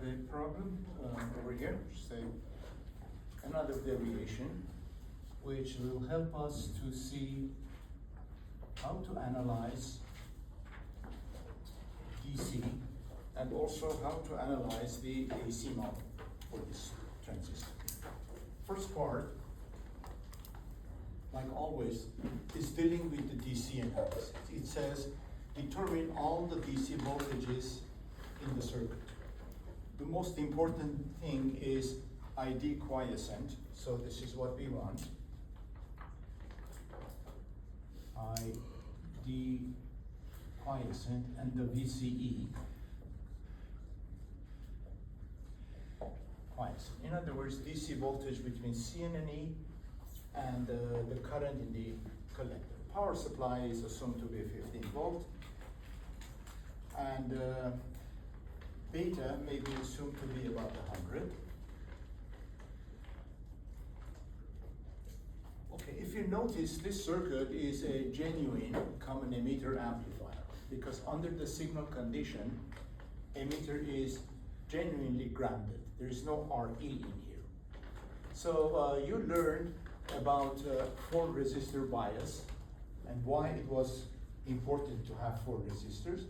a problem over here, say another derivation, which will help us to see how to analyze DC and also how to analyze the AC model for this transistor. First part, like always, is dealing with the DC analysis. It says, determine all the DC voltages in the circuit. The most important thing is ID quiescent, so this is what we want. ID quiescent and the VCE quiescent. In other words, DC voltage between C and E and the current in the collector. Power supply is assumed to be 15 volt, and beta may be assumed to be about 100. Okay, if you notice, this circuit is a genuine common emitter amplifier, because under the signal condition, emitter is genuinely grounded. There is no RE in here. So you learned about 4 resistor bias and why it was important to have 4 resistors,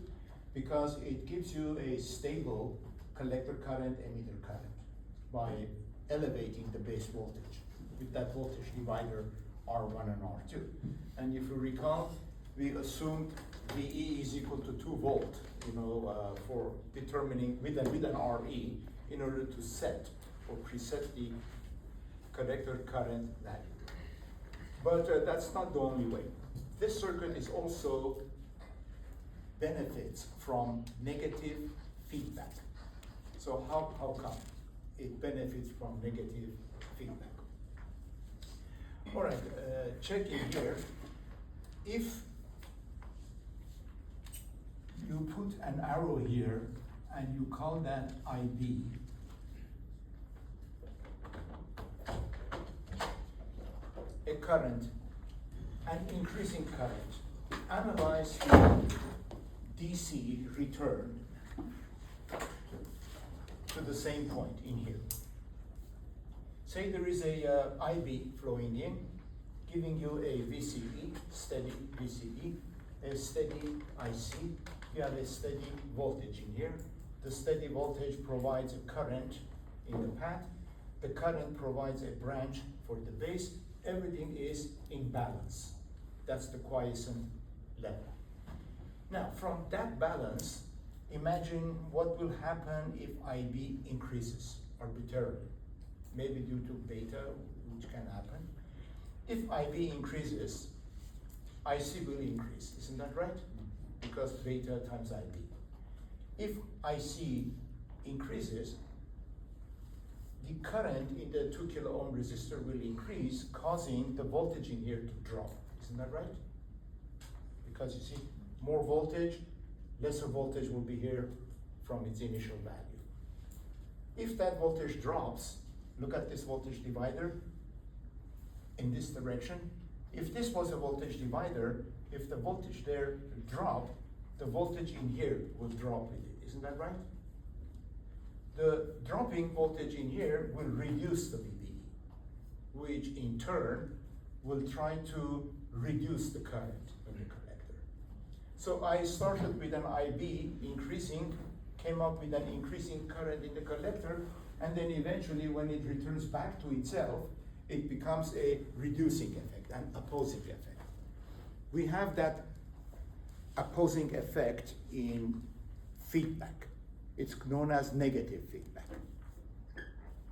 because it gives you a stable collector current, emitter current by elevating the base voltage with that voltage divider R1 and R2. And if you recall, we assumed VE is equal to 2 volt, for determining with an RE in order to set or preset the collector current value. But that's not the only way. This circuit is also benefits from negative feedback. So how come it benefits from negative feedback? All right, checking here. If you put an arrow here and you call that IB, a current, an increasing current, analyze the DC return to the same point in here. Say there is a IB flowing in, giving you a VCE, steady VCE, a steady IC. You have a steady voltage in here. The steady voltage provides a current in the path. The current provides a branch for the base. Everything is in balance. That's the quiescent level. Now, from that balance, imagine what will happen if IB increases arbitrarily. Maybe due to beta, which can happen. If IB increases, IC will increase, isn't that right? Because beta times IB. If IC increases, the current in the 2 kilo ohm resistor will increase, causing the voltage in here to drop. Isn't that right? Because you see, more voltage, lesser voltage will be here from its initial value. If that voltage drops, look at this voltage divider in this direction. If this was a voltage divider, if the voltage there dropped, the voltage in here will drop with it. Isn't that right? The dropping voltage in here will reduce the VBE, which in turn will try to reduce the current in the collector. So I started with an IB increasing, came up with an increasing current in the collector, and then eventually when it returns back to itself, it becomes a reducing effect, an opposing effect. We have that opposing effect in feedback. It's known as negative feedback.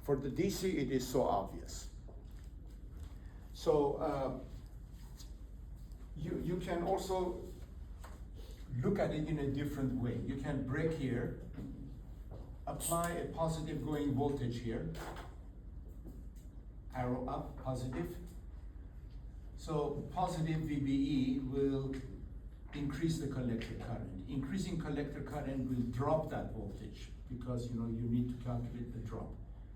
For the DC, it is so obvious. So you can also look at it in a different way. You can break here, apply a positive going voltage here, arrow up, positive. So positive VBE will increase the collector current. Increasing collector current will drop that voltage because you need to calculate the drop.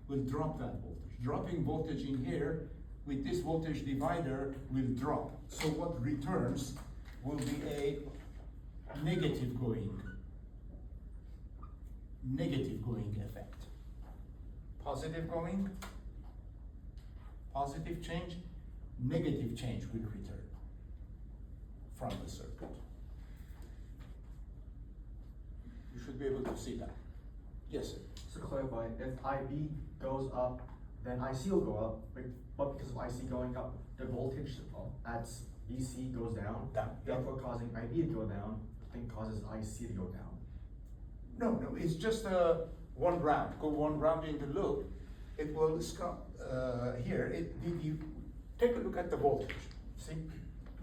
Will drop that voltage. Dropping voltage in here with this voltage divider will drop. So what returns will be a negative going effect. positive going, positive change, negative change will return from the circuit. You should be able to see that. Yes, sir. So to clarify, if IB goes up, then IC will go up, but because of IC going up, the voltage at VC goes down, therefore causing IB to go down, I think causes IC to go down. No, it's just one round. Go one round in the loop. It will stop here. You take a look at the voltage. See,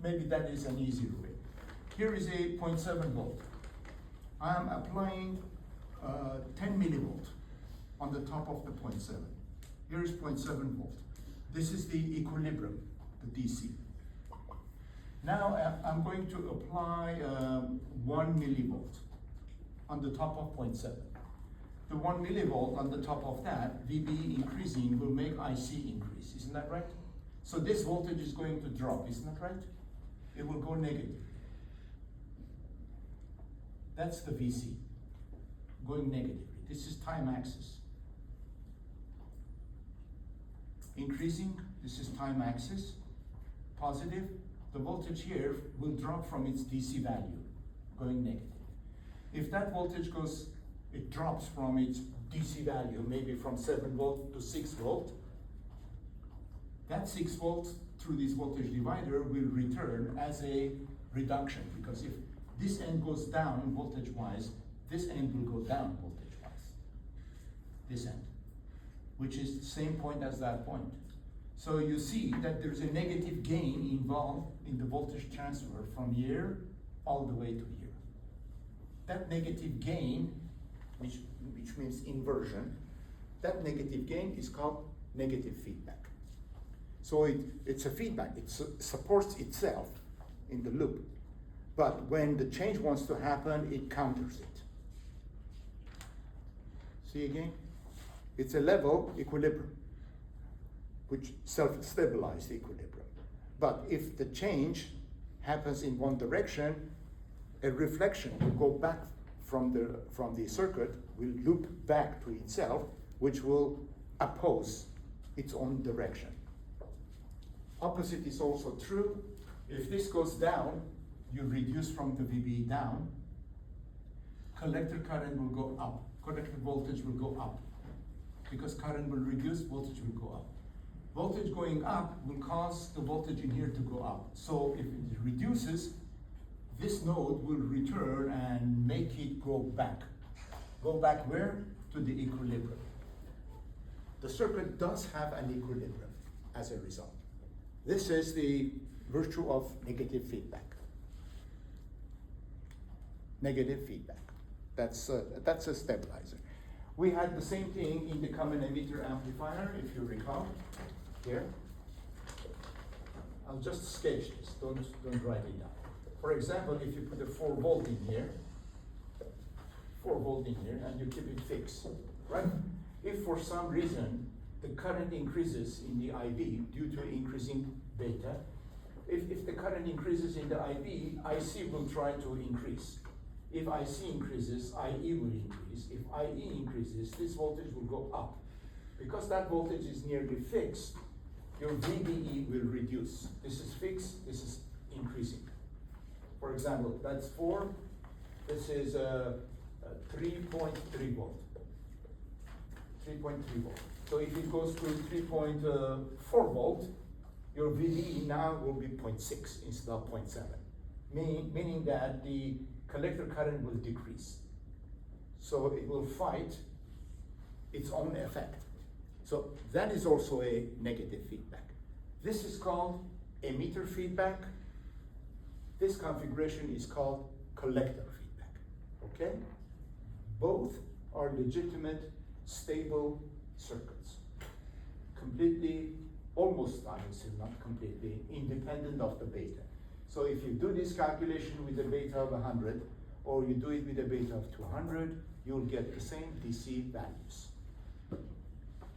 maybe that is an easier way. Here is a 0.7 volt. I am applying 10 millivolt on the top of the 0.7. Here is 0.7 volt. This is the equilibrium, the DC. Now I'm going to apply 1 millivolt on the top of 0.7. The 1 millivolt on the top of that, VB increasing will make IC increase, isn't that right? So this voltage is going to drop, isn't that right? It will go negative. That's the VC, going negatively. This is time axis. Increasing, this is time axis, positive. The voltage here will drop from its DC value, going negative. If that voltage it drops from its DC value, maybe from 7 volt to 6 volt, that 6 volts through this voltage divider will return as a reduction, because if this end goes down voltage-wise, this end will go down voltage-wise. This end, which is the same point as that point. So you see that there's a negative gain involved in the voltage transfer from here all the way to here. That negative gain, which means inversion, that negative gain is called negative feedback. So it's a feedback, it supports itself in the loop. But when the change wants to happen, it counters it. See again? It's a level equilibrium, which self-stabilized equilibrium. But if the change happens in one direction, a reflection will go back from the circuit, will loop back to itself, which will oppose its own direction. Opposite is also true. If this goes down, you reduce from the VB down, collector current will go up, collector voltage will go up. Because current will reduce, voltage will go up. Voltage going up will cause the voltage in here to go up. So if it reduces, this node will return and make it go back. Go back where? To the equilibrium. The circuit does have an equilibrium as a result. This is the virtue of negative feedback. Negative feedback. That's a stabilizer. We had the same thing in the common emitter amplifier, if you recall. Here. I'll just sketch this, don't write it down. For example, if you put a 4 volt in here, 4 volt in here, and you keep it fixed, right? If for some reason the current increases in the IB due to increasing beta, if the current increases in the IB, IC will try to increase. If IC increases, IE will increase. If IE increases, this voltage will go up. Because that voltage is nearly fixed, your VBE will reduce. This is fixed, this is increasing. For example, that's 4, this is 3.3 volt. 3.3 volt. So if it goes to 3.4 volt, your VBE now will be 0.6 instead of 0.7. Meaning that the collector current will decrease. So it will fight its own effect. So that is also a negative feedback. This is called emitter feedback. This configuration is called collector feedback, okay? Both are legitimate, stable circuits. Completely, almost, I would say not completely, independent of the beta. So if you do this calculation with a beta of 100, or you do it with a beta of 200, you'll get the same DC values.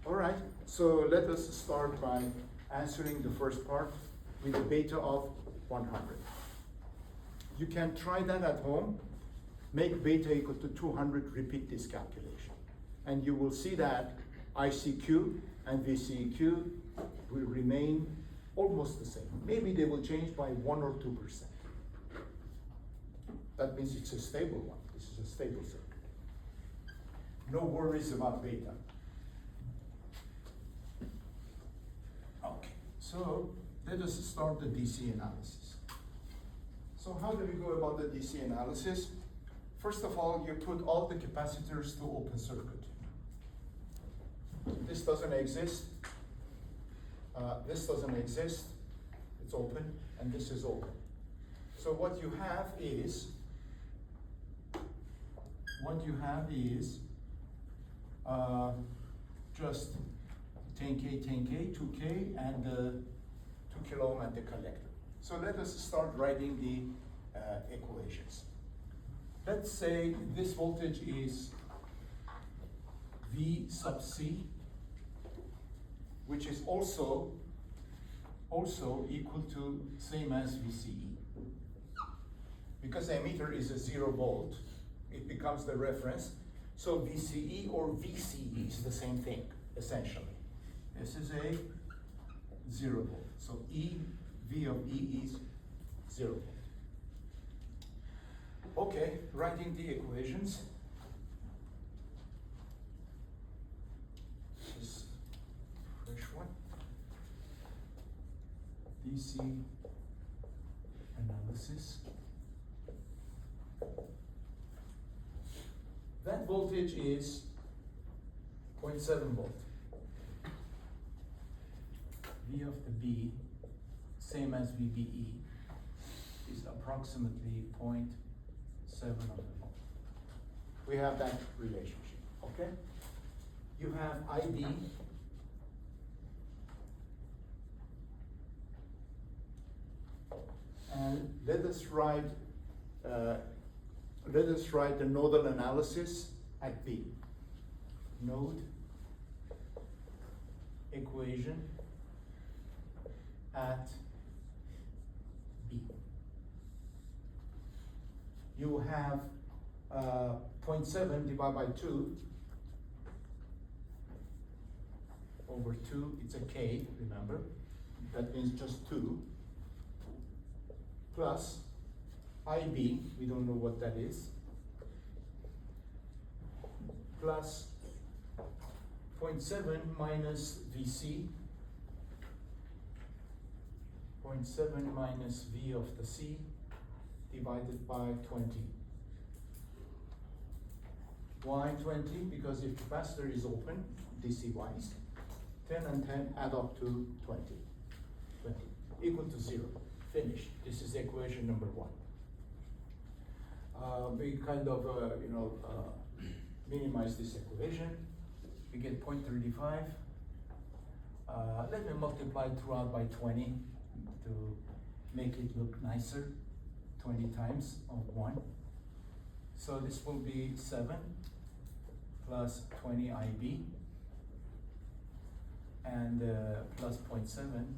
All right, so let us start by answering the first part with a beta of 100. You can try that at home, make beta equal to 200, repeat this calculation. And you will see that ICQ and VCEQ will remain almost the same. Maybe they will change by 1 or 2%. That means it's a stable one. This is a stable circuit. No worries about beta. Okay, so let us start the DC analysis. So how do we go about the DC analysis? First of all, you put all the capacitors to open circuit. This doesn't exist. This doesn't exist. It's open, and this is open. So what you have is just 10K, 10K, 2K, and 2 kilo ohm at the collector. So let us start writing the equations. Let's say this voltage is V sub C, which is also equal to same as VCE. Because the emitter is a 0 volt, it becomes the reference. So VCE or VCE is the same thing, essentially. This is a 0 volt. So V of E is 0 volt. Okay, writing the equations. This fresh one. DC analysis. That voltage is 0.7 volt. V of the B, same as VBE, is approximately 0.7 of the volt. We have that relationship, okay? You have IB, and let us write the nodal analysis at B. Node equation at B. You have 0.7 divided by 2 over 2, it's a K, remember? That means just 2, plus IB, we don't know what that is, plus 0.7 minus VC, 0.7 minus V of the C, divided by 20. Why 20? Because if capacitor is open, DC wise, 10 and 10 add up to 20. 20, equal to 0. Finish. This is equation number 1. We kind of, minimize this equation. We get 0.35. Let me multiply throughout by 20 to make it look nicer. 20 times of 1. So this will be 7 plus 20 IB and plus 0.7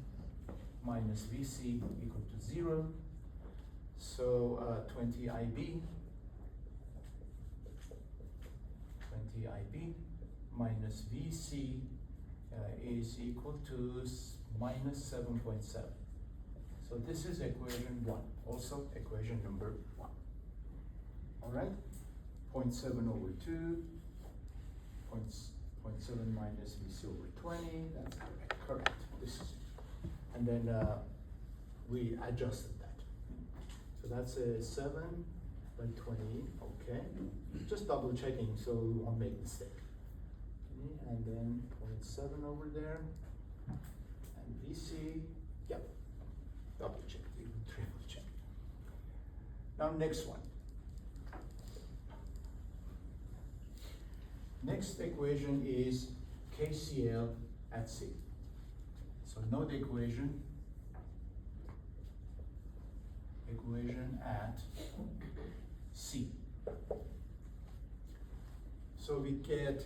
minus VC equal to 0. So 20 IB minus VC is equal to minus 7.7. So this is equation 1, also equation number 1. All right, 0.7 over 2, 0.7 minus VC over 20, that's correct. This is it. And then we adjusted that. So that's a 7 by 20, okay. Just double checking so we won't make mistake. Okay. And then 0.7 over there, and VC, yep. Double check, even triple check. Now next one. Next equation is KCL at C. So node equation at C. So we get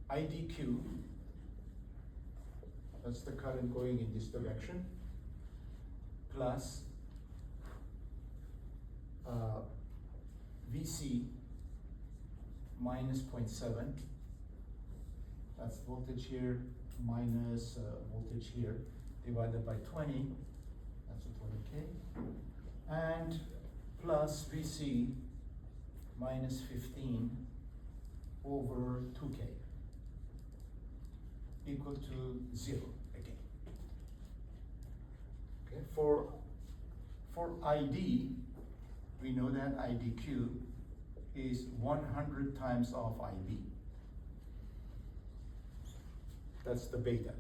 IDQ. That's the current going in this direction, plus VC minus 0.7. That's voltage here minus voltage here divided by 20. That's a 20K. And plus VC minus 15 over 2K equal to 0 again. Okay, for ID, we know that IDQ is 100 times of IB. That's the beta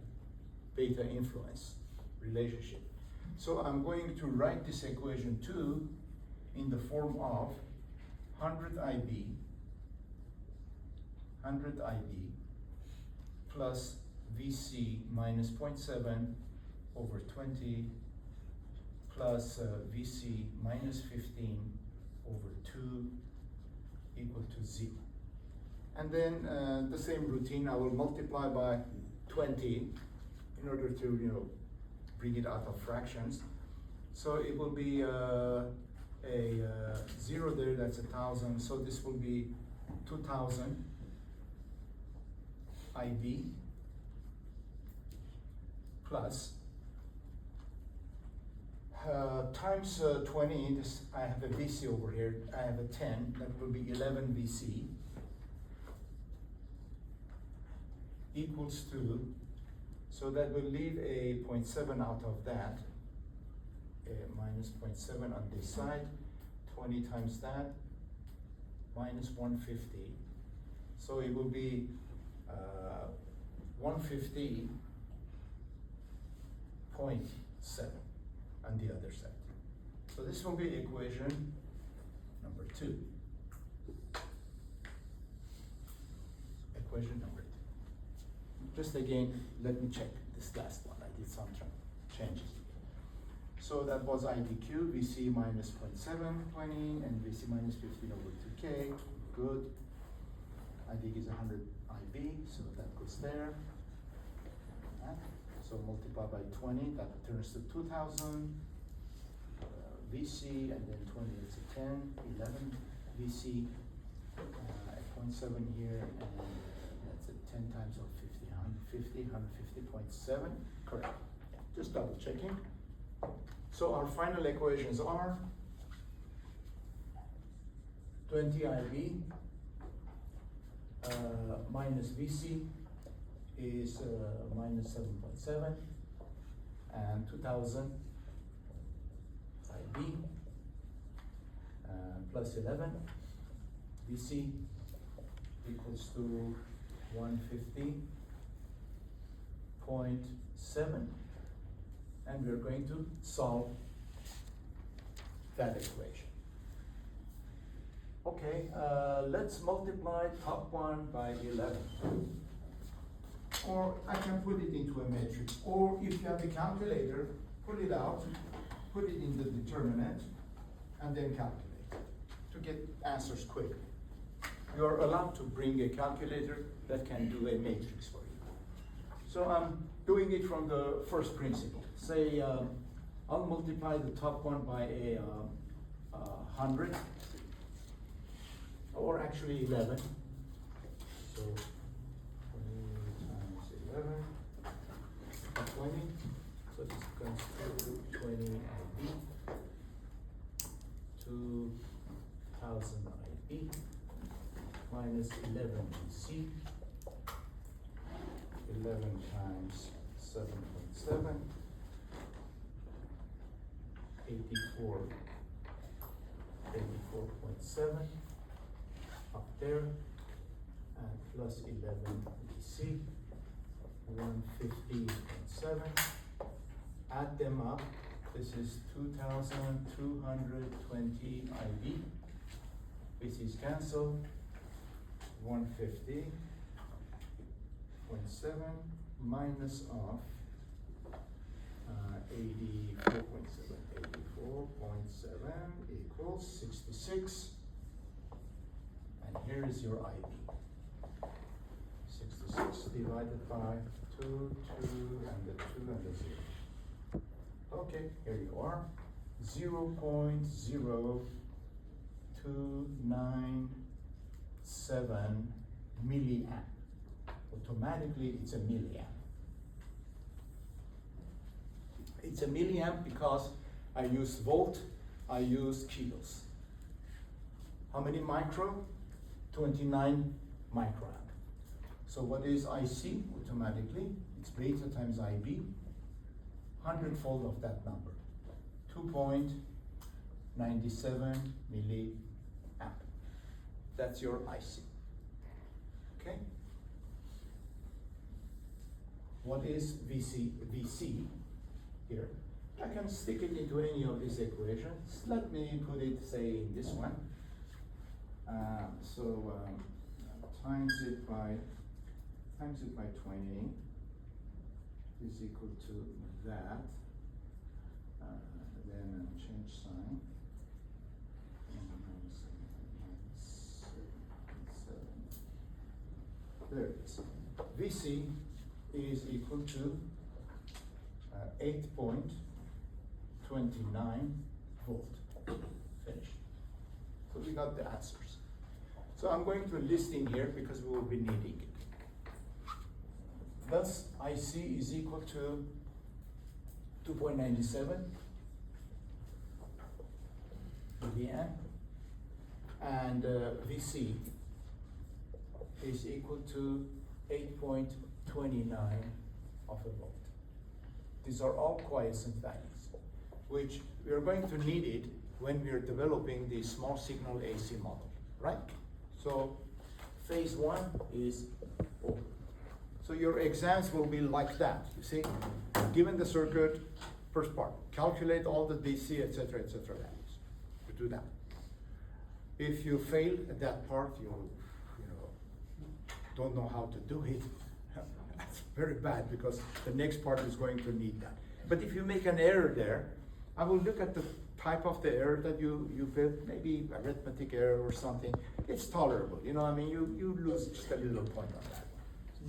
influence relationship. So I'm going to write this equation 2 in the form of 100 IB plus VC minus 0.7 over 20 plus VC minus 15 over 2 equal to 0. And then the same routine, I will multiply by 20 in order to, bring it out of fractions. So it will be a 0 there, that's 1,000. So this will be 2,000 IB plus times 20, this, I have a VC over here, I have a 10, that will be 11 VC equals to, so that will leave a 0.7 out of that, minus 0.7 on this side, 20 times that, minus 150. So it will be 150.7 on the other side. So this will be equation number 2. Equation number 2. Just again, let me check this last one. I did some changes. So that was IDQ, VC minus 0.7, 20, and VC minus 15 over 2K. Good. ID is 100 IB, so that goes there. So multiply by 20, that turns to 2,000 VC, and then 20 is a 10, 11 VC, 0.7 here, and that's a 10 times of 50, 150.7, correct. Just double checking. So our final equations are 20 IB minus VC is minus 7.7, and 2,000 IB plus 11 VC equals to 150.7, and we're going to solve that equation. Okay, let's multiply top one by 11. Or I can put it into a matrix, or if you have a calculator, pull it out, put it in the determinant, and then calculate to get answers quickly. You are allowed to bring a calculator that can do a matrix for you. So I'm doing it from the first principle. Say I'll multiply the top one by a 100, or actually 11. So 11, 20, so this comes to 20 IB, 2,000 IB, minus 11 VC, 11 times 7.7, 84.7 up there, and plus 11 VC. 150.7. Add them up. This is 2,220 IB. This is cancelled. 150.7 minus of 84.7. 84.7 equals 66. And here is your IB. 66 divided by 2, 2, and the 2 and the 0. Okay, here you are. 0.0297 milliamp. Automatically it's a milliamp. It's a milliamp because I use volt, I use kilos. How many micro? 29 microamp. So what is IC automatically? It's beta times IB, 100-fold of that number, 2.97 milliamp. That's your IC, okay? What is VC here? I can stick it into any of these equations. Let me put it, say, in this one. Times it by 20 is equal to that. Then change sign. There it is. VC is equal to 8.29 volt. Finished. So we got the answers. So I'm going to list in here because we will be needing it. Thus, IC is equal to 2.97 milliamp, and VC is equal to 8.29 of a volt. These are all quiescent values, which we are going to need it when we are developing the small signal AC model, right? So phase one is over. So your exams will be like that, you see? Given the circuit, first part, calculate all the DC, etc., values. You do that. If you fail at that part, you don't know how to do it. That's very bad because the next part is going to need that. But if you make an error there, I will look at the type of the error that you built, maybe arithmetic error or something. It's tolerable, you lose just a little point on that.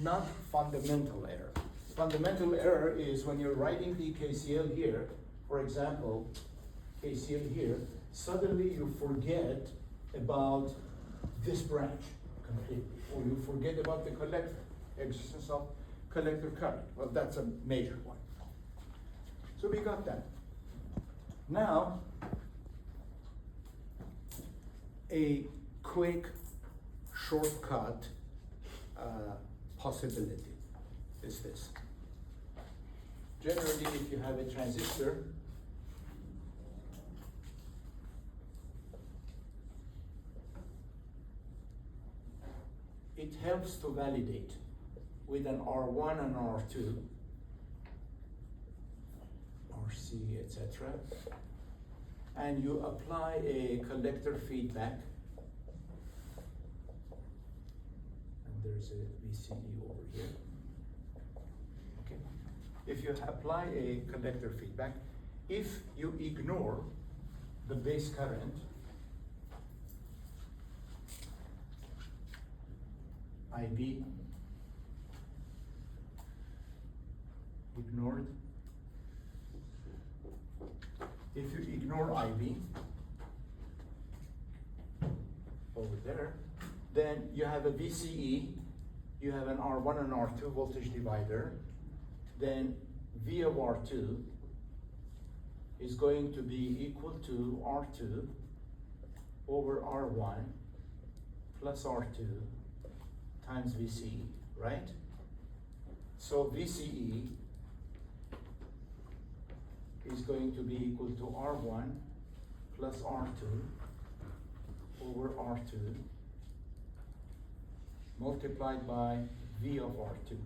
Not fundamental error. Fundamental error is when you're writing the KCL here, for example, KCL here, suddenly you forget about this branch completely, or you forget about the collector, existence of collector current. Well, that's a major one. So we got that. Now, a quick shortcut possibility is this. Generally, if you have a transistor, it helps to validate with an R1 and R2, RC, etc. And you apply a collector feedback. And there's a VCE over here. Okay. If you apply a collector feedback, if you ignore the base current, IB ignored. If you ignore IB over there, then you have a VCE, you have an R1 and R2 voltage divider, then V of R2 is going to be equal to R2 over R1 plus R2 times VCE, right? So VCE is going to be equal to R1 plus R2 over R2 multiplied by V of R2.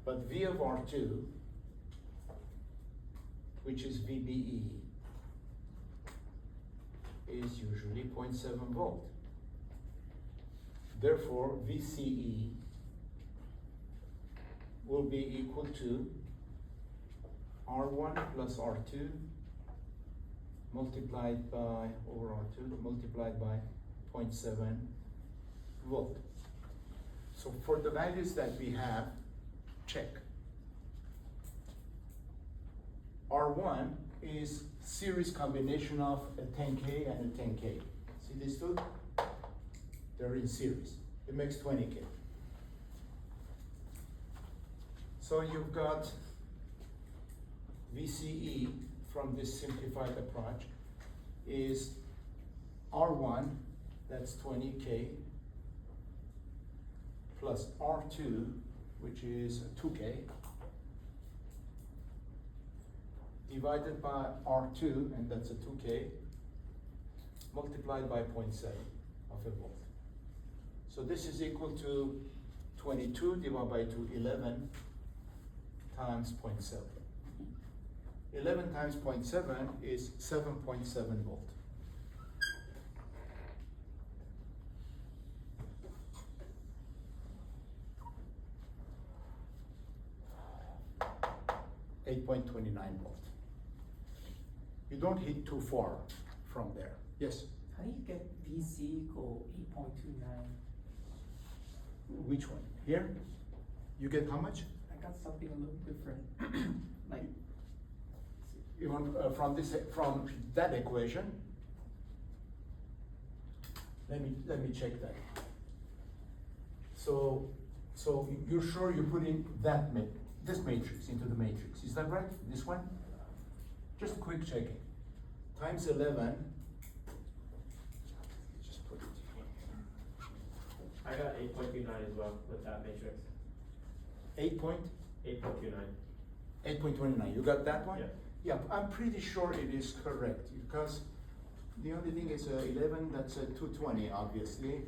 But V of R2, which is VBE, is usually 0.7 volt. Therefore, VCE will be equal to R1 plus R2 multiplied by, over R2, multiplied by 0.7 volt. So for the values that we have, check. R1 is series combination of a 10K and a 10K. See these two? They're in series. It makes 20K. So you've got VCE from this simplified approach is R1, that's 20K, plus R2, which is 2K, divided by R2, and that's a 2K, multiplied by 0.7 of a volt. So this is equal to 22 divided by 2, 11 times 0.7. 11 times 0.7 is 7.7 volt. .29 volt. You don't hit too far from there. Yes? How do you get VC equal 8.29? Which one? Here? You get how much? I got something a little different. Like, You want from that equation? Let me check that. So you're sure you put in this matrix into the matrix? Is that right? This one? Just quick checking. Times 11. Just put it I got 8.29 as well with that matrix. 8.29. 8.29. You got that one? Yeah. Yeah, I'm pretty sure it is correct because the only thing is 11, that's 220 obviously,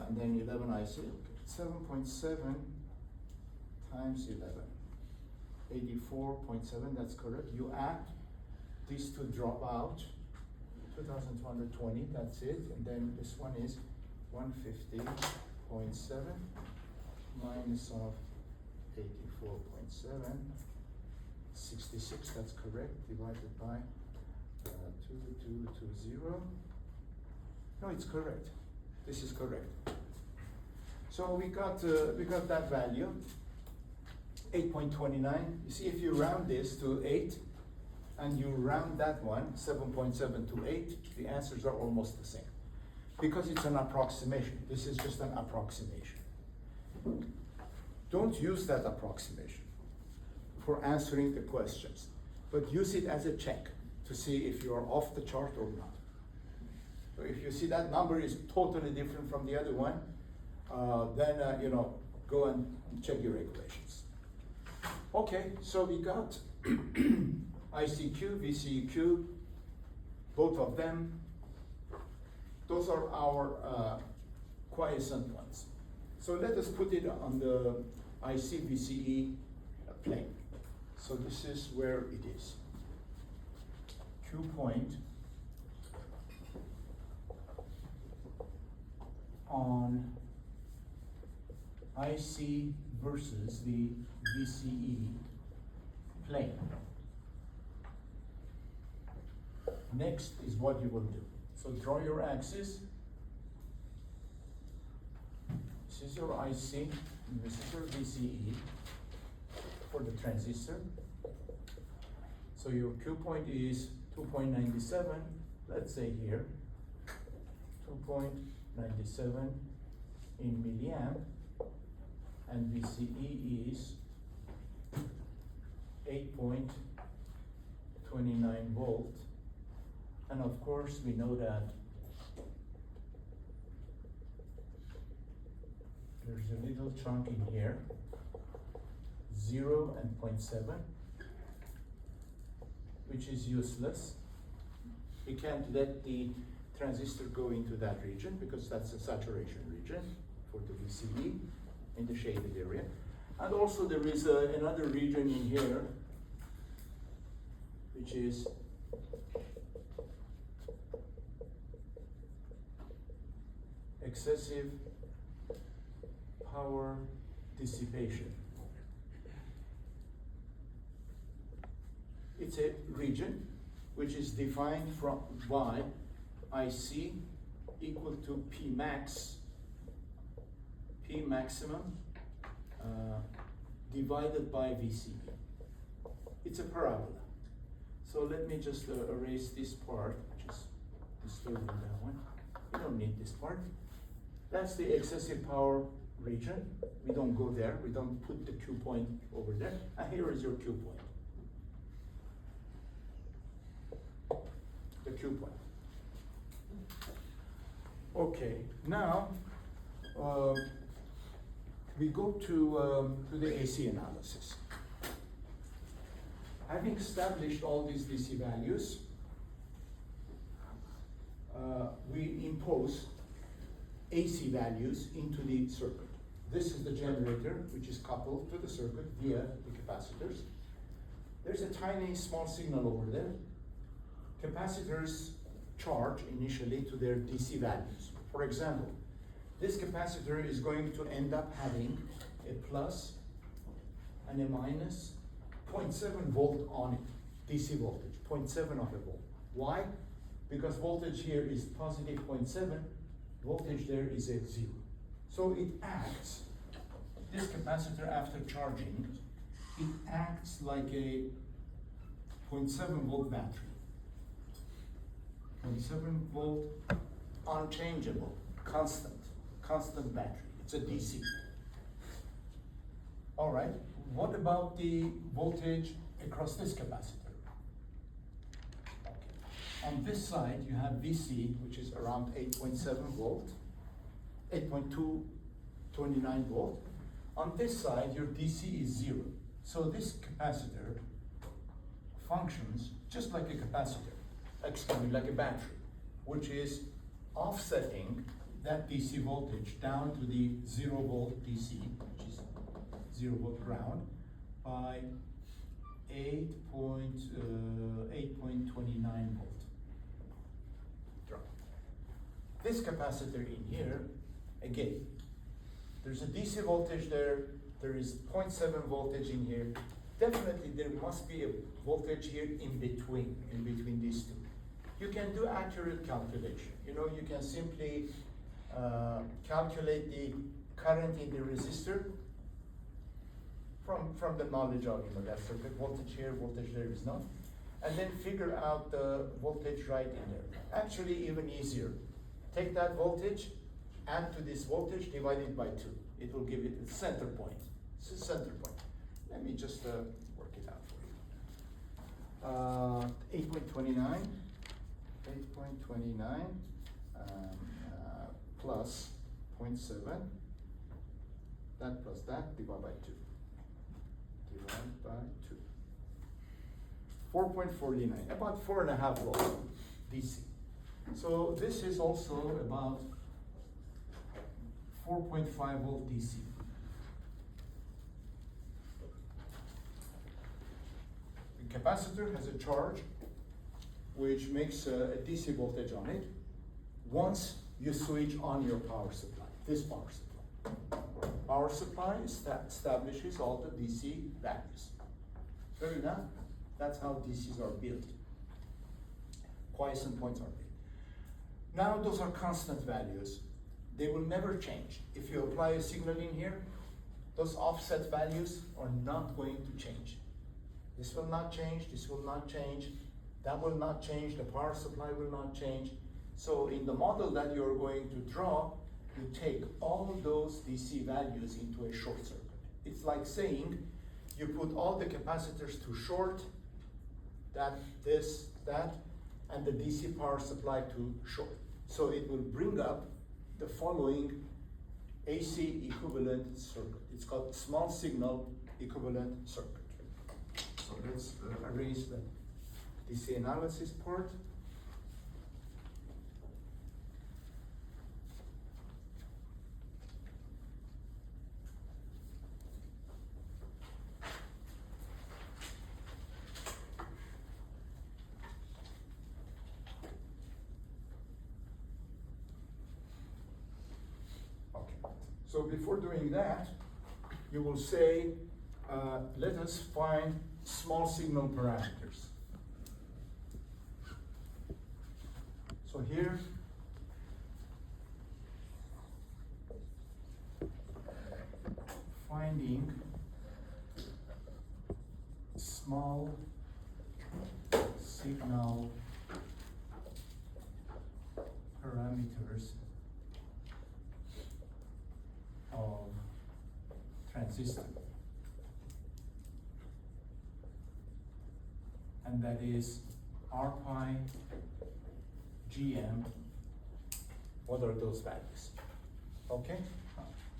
and then 11 I see, 7.7 times 11, 84.7, that's correct. You add these two drop out, 2,220, that's it, and then this one is 150.7 minus of 84.7. 66, that's correct, divided by 2220. No, it's correct. This is correct. So we got that value, 8.29. You see, if you round this to 8, and you round that one, 7.7 to 8, the answers are almost the same. Because it's an approximation. This is just an approximation. Don't use that approximation for answering the questions, but use it as a check to see if you are off the chart or not. So if you see that number is totally different from the other one, then go and check your equations. Okay, so we got ICQ, VCQ, both of them. Those are our quiescent ones. So let us put it on the IC VCE plane. So this is where it is. Q point on IC versus the VCE plane. Next is what you will do. So draw your axis. This is your IC, and this is your VCE for the transistor. So your Q point is 2.97, let's say here, 2.97 in milliamp, and VCE is 8.29 volt. And of course, we know that there's a little chunk in here, 0 and 0.7, which is useless. We can't let the transistor go into that region because that's a saturation region for the VCE in the shaded area. And also there is another region in here, which is excessive power dissipation. It's a region which is defined from by IC equal to P max, P maximum divided by VC. It's a parabola. So let me just erase this part, which is disturbing that one. You don't need this part. That's the excessive power region. We don't go there. We don't put the Q point over there. And here is your Q point. The Q point. Okay, now we go to the AC analysis. Having established all these DC values, we impose AC values into the circuit. This is the generator, which is coupled to the circuit via the capacitors. There's a tiny small signal over there. Capacitors charge initially to their DC values. For example, this capacitor is going to end up having a plus and a minus 0.7 volt on it, DC voltage, 0.7 of a volt. Why? Because voltage here is positive 0.7, voltage there is a 0. So it acts, this capacitor after charging, it acts like a 0.7 volt battery. 0.7 volt, unchangeable, constant battery. It's a DC. All right, what about the voltage across this capacitor? Okay. On this side, you have VC, which is around 8.7 volt, 8.229 volt. On this side, your DC is 0. So this capacitor functions just like a capacitor, like a battery, which is offsetting that DC voltage down to the 0 volt DC, which is 0 volt ground, by 8.29 volt drop. This capacitor in here, again, there's a DC voltage there, there is 0.7 voltage in here. Definitely there must be a voltage here in between these two. You can do accurate calculation. You know, you can simply calculate the current in the resistor from the knowledge of that circuit. Voltage here, voltage there is not. And then figure out the voltage right in there. Actually, even easier. Take that voltage, add to this voltage, divide it by 2. It will give it a center point. It's a center point. Let me just work it out for you. 8.29 plus 0.7, that plus that, divide by 2. Divide by 2. 4.49, about 4.5 volt DC. So this is also about 4.5 volt DC. The capacitor has a charge which makes a DC voltage on it once you switch on your power supply, this power supply. Power supply establishes all the DC values. Fair enough? That's how DCs are built. Quiescent points are built. Now those are constant values. They will never change. If you apply a signal in here, those offset values are not going to change. This will not change, this will not change, that will not change, the power supply will not change. So in the model that you're going to draw, you take all those DC values into a short circuit. It's like saying you put all the capacitors to short, that, and the DC power supply to short. So it will bring up the following AC equivalent circuit. It's called small signal equivalent circuit. So let's erase the DC analysis part. So before doing that, you will say, let us find small signal parameters. So here, finding small signal parameters transistor. And that is R pi GM. What are those values? Okay?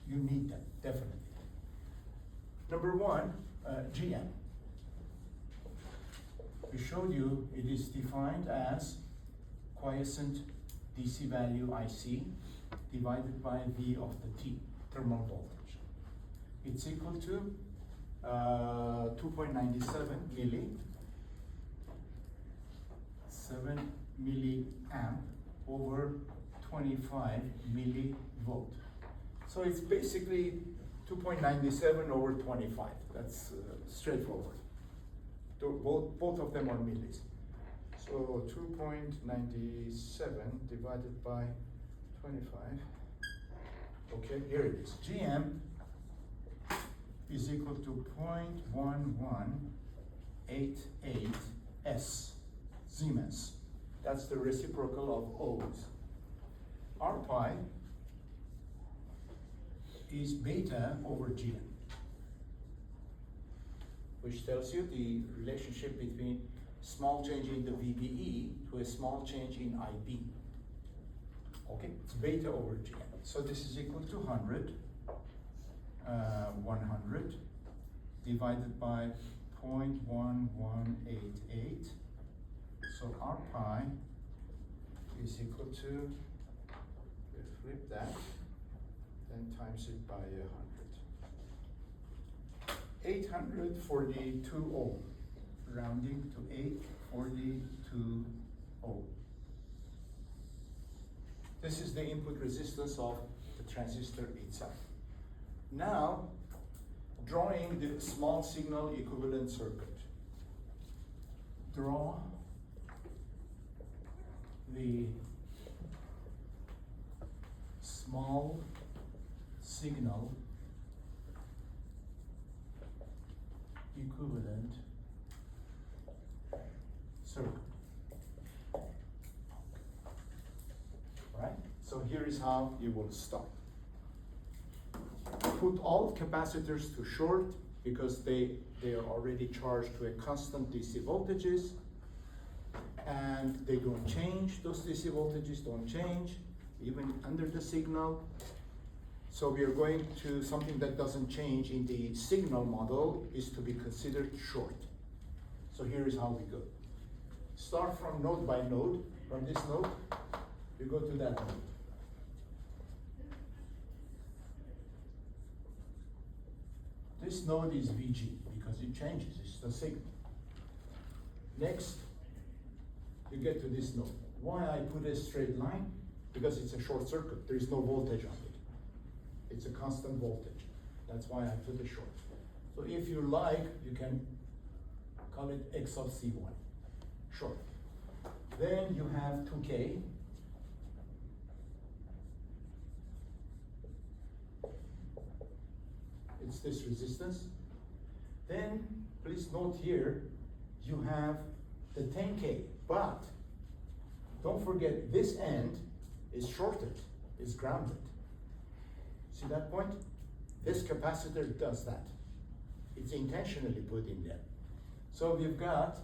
You need them, definitely. Number one, GM. We showed you it is defined as quiescent DC value IC divided by V of the T, thermal voltage. It's equal to 2.97 milli, 7 milliamp over 25 millivolt. So it's basically 2.97 over 25. That's straightforward. Both of them are millis. So 2.97 divided by 25. Okay, here it is. GM is equal to 0.1188 S Siemens. That's the reciprocal of ohms. R pi is beta over GM, which tells you the relationship between small change in the VBE to a small change in IB. Okay, it's beta over GM. So this is equal to 100 divided by 0.1188. So R pi is equal to, we flip that, then times it by 100. 842 ohm, rounding to 842 ohm. This is the input resistance of the transistor itself. Now, drawing the small signal equivalent circuit. Draw the small signal equivalent circuit. Right? So here is how you will start. Put all capacitors to short because they are already charged to a constant DC voltages and they don't change. Those DC voltages don't change even under the signal. So we are going to something that doesn't change in the signal model is to be considered short. So here is how we go. Start from node by node. From this node, you go to that node. This node is VG because it changes, it's the signal. Next, you get to this node. Why I put a straight line? Because it's a short circuit, there is no voltage on it. It's a constant voltage. That's why I put a short. So if you like, you can call it X of C1, short. Then you have 2K. It's this resistance. Then, please note here, you have the 10K, but don't forget this end is shorted, is grounded. See that point? This capacitor does that. It's intentionally put in there. So we've got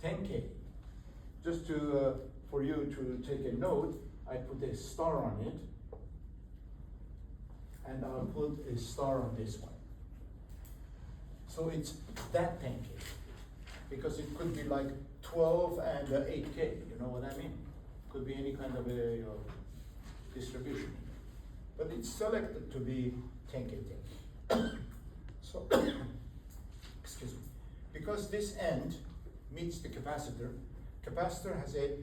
10K. Just to for you to take a note, I put a star on it, and I'll put a star on this one. So it's that 10K, because it could be like 12 and 8K, you know what I mean? Could be any kind of a distribution. But it's selected to be 10K. So, excuse me. Because this end meets the capacitor, capacitor has a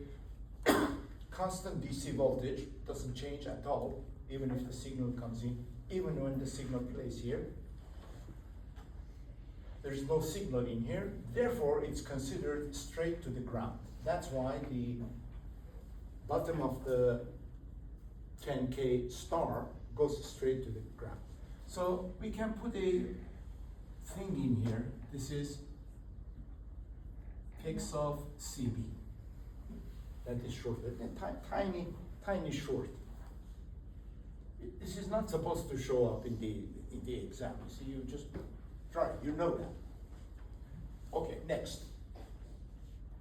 constant DC voltage, doesn't change at all, even if the signal comes in, even when the signal plays here. There's no signal in here, therefore it's considered straight to the ground. That's why the bottom of the 10K star goes straight to the ground. So we can put a thing in here. This is X of CB. That is short, tiny short. This is not supposed to show up in the exam. You see, you just try, you know that. Okay, next.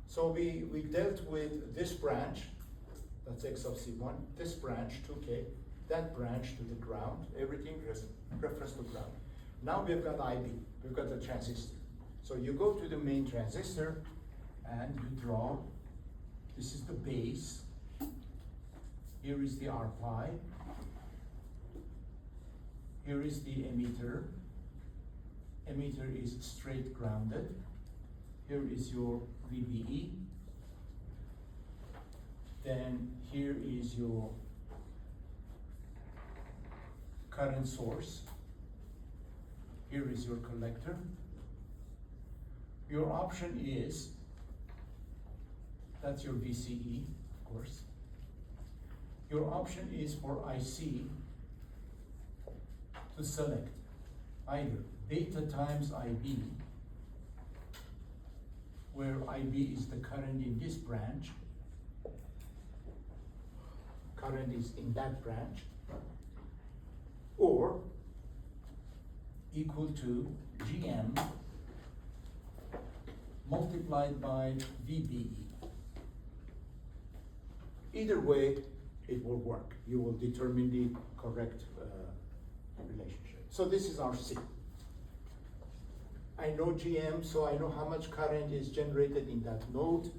So we dealt with this branch, that's x of c1, this branch, 2k, that branch to the ground, everything reference to ground. Now we've got IB, we've got the transistor. So you go to the main transistor and you draw, this is the base, here is the R pi, here is the emitter, emitter is straight grounded, here is your VBE, then here is your current source, here is your collector. Your option is, that's your VCE, of course. Your option is for IC to select either beta times IB, where IB is the current in this branch, current is in that branch, or equal to GM multiplied by VBE. Either way, it will work. You will determine the correct relationship. So this is our C. I know GM, so I know how much current is generated in that node,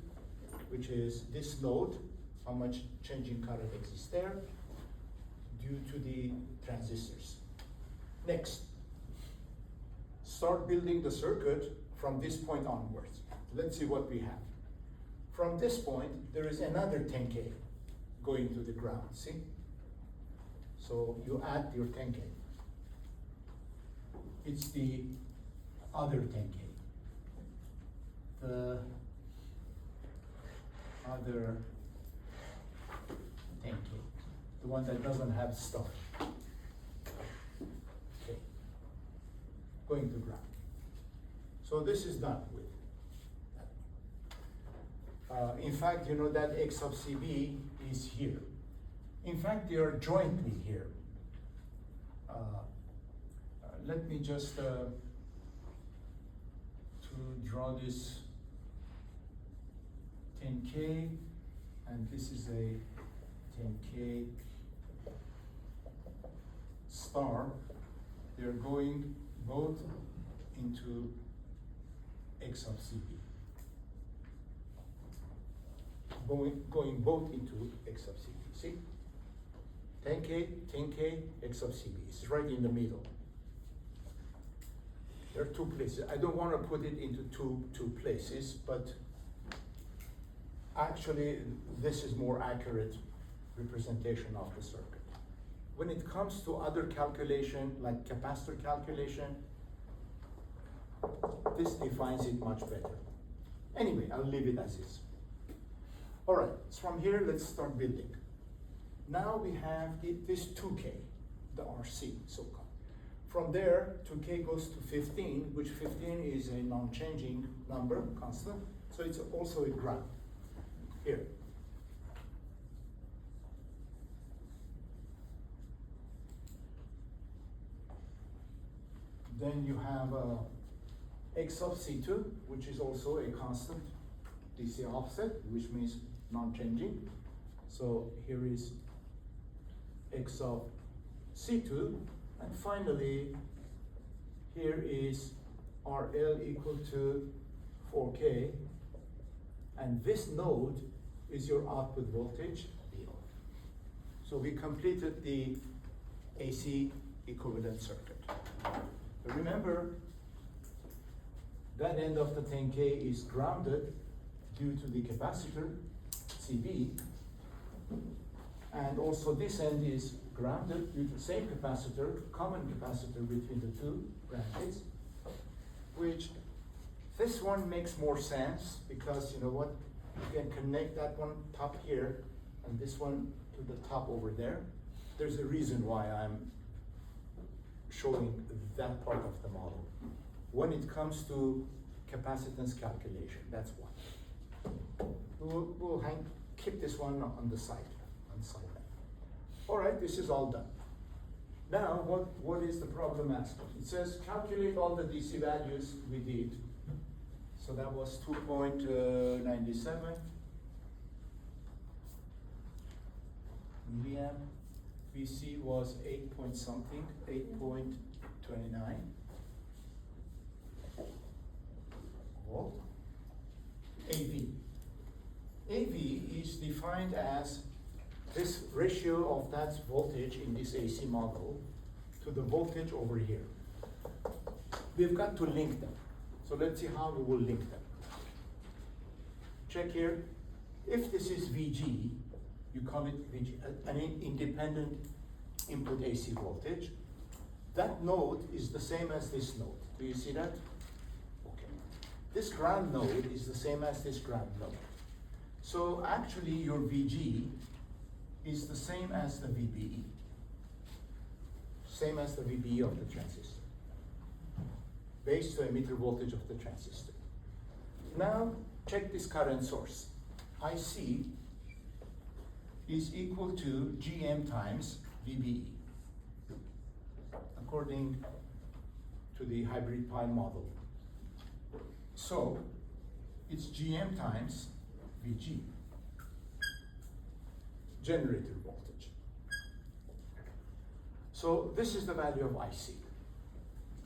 which is this node, how much changing current exists there due to the transistors. Next, start building the circuit from this point onwards. Let's see what we have. From this point, there is another 10K going to the ground, see? So you add your 10K. It's the other 10K. The other 10K, the one that doesn't have stuff. Okay, going to ground. So this is done with. In fact, you know that X sub CB is here. In fact, they are jointly here. Let me just to draw this 10K, and this is a 10K star. They're going both into X sub CB. Going both into X sub CB, see? 10K, 10K, X sub CB, it's right in the middle. There are two places. I don't want to put it into two places, but actually this is more accurate representation of the circuit. When it comes to other calculation, like capacitor calculation, this defines it much better. Anyway, I'll leave it as is. All right, so from here, let's start building. Now we have this 2K, the RC, so-called. From there, 2K goes to 15, which 15 is a non-changing number, constant, so it's also a ground. Here. Then you have X of C2, which is also a constant DC offset, which means non-changing. So here is X of C2, and finally, here is RL equal to 4K, and this node is your output voltage, VO. So we completed the AC equivalent circuit. But remember, that end of the 10K is grounded due to the capacitor, CB, and also this end is grounded due to the same capacitor, common capacitor between the two branches, which this one makes more sense because you know what, you can connect that one top here and this one to the top over there. There's a reason why I'm showing that part of the model. When it comes to capacitance calculation, that's one. We'll keep this one on the side. All right, this is all done. Now, what is the problem asking? It says calculate all the DC values we did. So that was 2.97 milliamp. VC was 8 point something, 8.29 volt. AV. AV is defined as this ratio of that voltage in this AC model to the voltage over here. We've got to link them. So let's see how we will link them. Check here. If this is VG, you call it VG, an independent input AC voltage. That node is the same as this node. Do you see that? Okay. This ground node is the same as this ground node. So actually your VG is the same as the VBE. Same as the VBE of the transistor. Base to emitter voltage of the transistor. Now check this current source. IC is equal to GM times VBE, according to the hybrid pi model. So it's GM times VG, generator voltage. So this is the value of IC.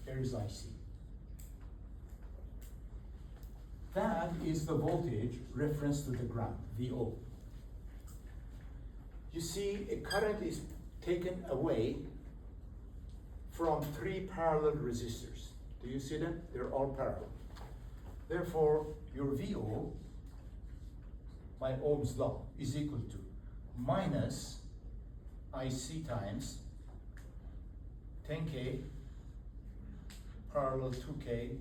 Here is IC. That is the voltage reference to the ground, VO. You see, a current is taken away from 3 parallel resistors. Do you see them? They're all parallel. Therefore, your VO by Ohm's law is equal to minus IC times 10K parallel 2K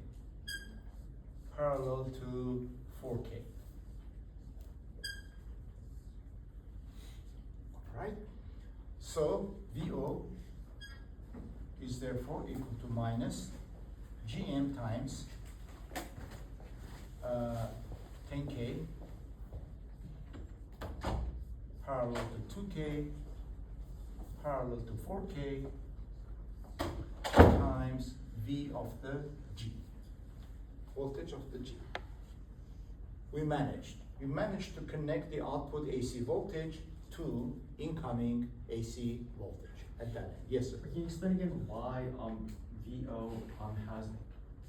parallel to 4K. Right? So VO is therefore equal to minus GM times 10K parallel to 2K parallel to 4K times V of the G, voltage of the G. We managed to connect the output AC voltage to incoming AC voltage at that end. Yes, sir. Can you explain again why VO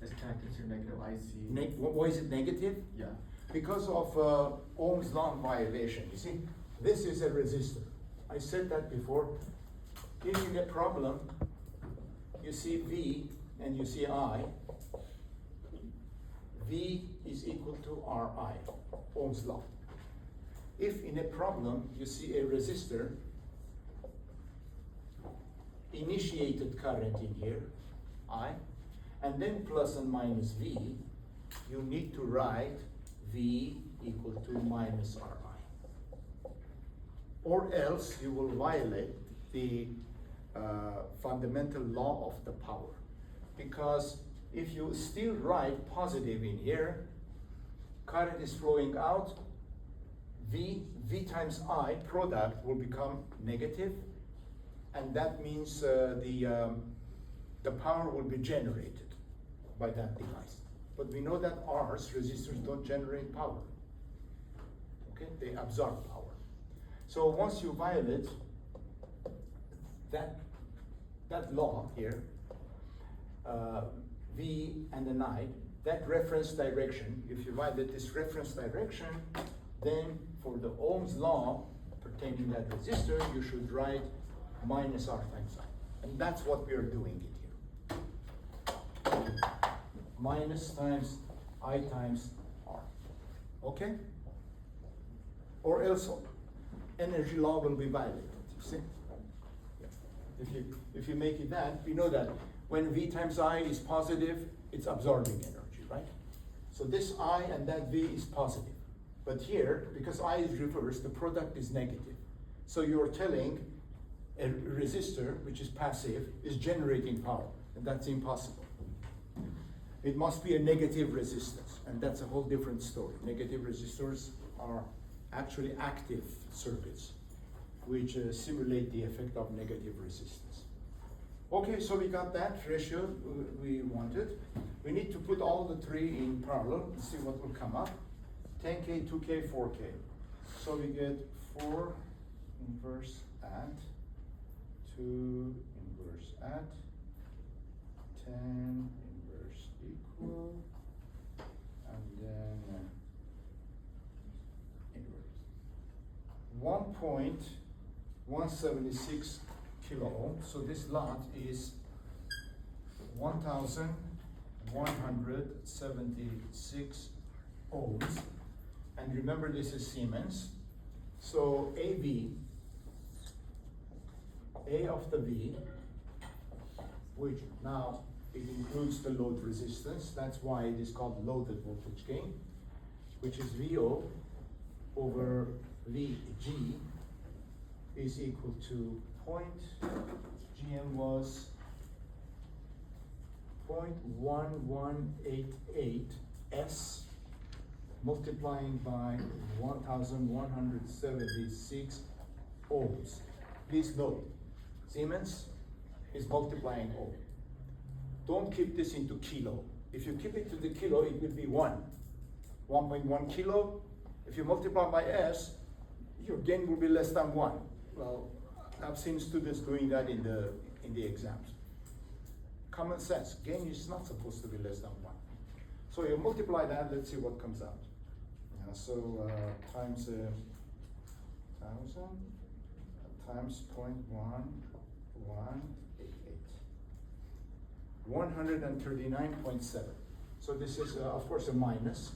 is connected to negative IC? Why is it negative? Yeah. Because of Ohm's law violation. You see, this is a resistor. I said that before. If you get problem, you see V and you see I. V is equal to Ri, Ohm's law. If in a problem you see a resistor, initiated current in here, I, and then plus and minus V, you need to write V equal to minus Ri. Or else you will violate the fundamental law of the power. Because if you still write positive in here, current is flowing out, V times I product will become negative, and that means the power will be generated by that device. But we know that R's, resistors, don't generate power. Okay, they absorb power. So once you violate that law here, V and an I, that reference direction, if you violate this reference direction, then for the Ohm's law pertaining that resistor, you should write minus R times I. And that's what we are doing it here. Minus times I times R. Okay? Or else energy law will be violated, you see? If you make it that, we know that when V times I is positive, it's absorbing energy, right? So this I and that V is positive. But here, because I is reversed, the product is negative. So you're telling a resistor, which is passive, is generating power, and that's impossible. It must be a negative resistance, and that's a whole different story. Negative resistors are actually active circuits, which simulate the effect of negative resistance. Okay, so we got that ratio we wanted. We need to put all the three in parallel and see what will come up. 10K, 2K, 4K. So we get 4 inverse at, 2 inverse at, 10 inverse equal, and then inverse. 1.176 kilo ohm. So this lot is 1,176 ohms. And remember, this is Siemens. So AV, A of the V, which now it includes the load resistance. That's why it is called loaded voltage gain, which is VO over VG is equal to GM was 0.1188 S multiplying by 1,176 ohms. Please note, Siemens is multiplying ohm. Don't keep this into kilo. If you keep it to the kilo, it will be 1.1 kilo. If you multiply by S, your gain will be less than 1. Well, I've seen students doing that in the exams. Common sense, gain is not supposed to be less than 1. So you multiply that, let's see what comes out. Times 1,000 times 0.1188. 139.7. So this is, of course, a minus.